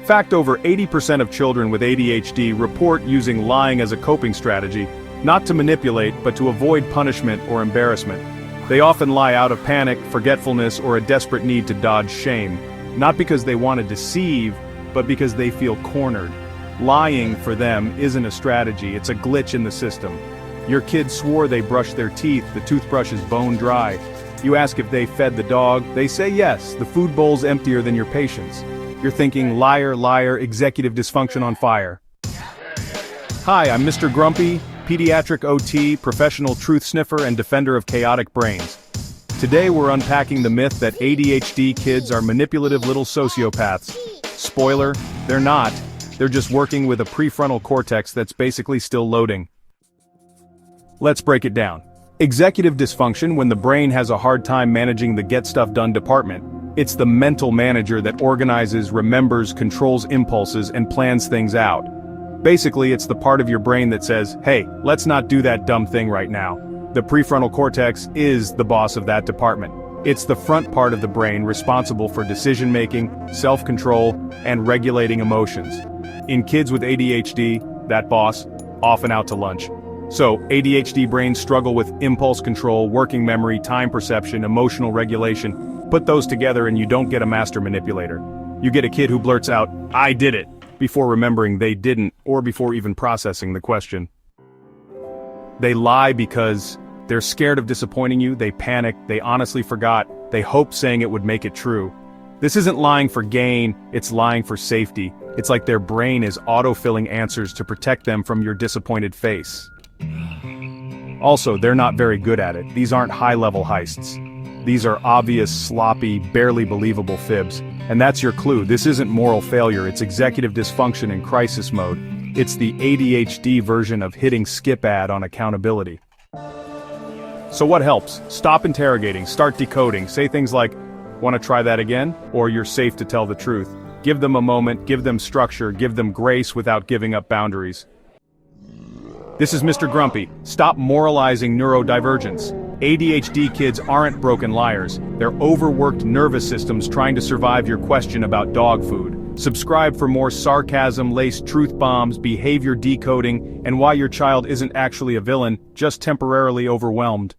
Fact: over 80% of children with ADHD report using lying as a coping strategy, not to manipulate but to avoid punishment or embarrassment. They often lie out of panic, forgetfulness, or a desperate need to dodge shame, not because they want to deceive, but because they feel cornered. Lying, for them, isn't a strategy, it's a glitch in the system. Your kid swore they brushed their teeth, the toothbrush is bone dry. You ask if they fed the dog, they say yes, the food bowl's emptier than your patience. You're thinking, liar, liar, executive dysfunction on fire. Hi, I'm Mr. Grumpy, Pediatric OT, professional truth sniffer and defender of chaotic brains. Today we're unpacking the myth that ADHD kids are manipulative little sociopaths. Spoiler, they're not. They're just working with a prefrontal cortex that's basically still loading. Let's break it down. Executive dysfunction: when the brain has a hard time managing the get stuff done department. It's the mental manager that organizes, remembers, controls impulses, and plans things out. Basically, it's the part of your brain that says, hey, let's not do that dumb thing right now. The prefrontal cortex is the boss of that department. It's the front part of the brain responsible for decision-making, self-control, and regulating emotions. In kids with ADHD, that boss, often out to lunch. So, ADHD brains struggle with impulse control, working memory, time perception, emotional regulation. Put those together and you don't get a master manipulator. You get a kid who blurts out, "I did it," before remembering they didn't, or before even processing the question. They lie because they're scared of disappointing you, they panic, they honestly forgot, they hope saying it would make it true. This isn't lying for gain, it's lying for safety. It's like their brain is autofilling answers to protect them from your disappointed face. Also, they're not very good at it. These aren't high-level heists. These are obvious, sloppy, barely believable fibs. And that's your clue. This isn't moral failure, it's executive dysfunction in crisis mode. It's the ADHD version of hitting skip ad on accountability. So what helps? Stop interrogating, start decoding, say things like, "Want to try that again?" Or "You're safe to tell the truth." Give them a moment, give them structure, give them grace without giving up boundaries. This is Mr. Grumpy. Stop moralizing neurodivergence. ADHD kids aren't broken liars. They're overworked nervous systems trying to survive your question about dog food. Subscribe for more sarcasm-laced truth bombs, behavior decoding, and why your child isn't actually a villain, just temporarily overwhelmed.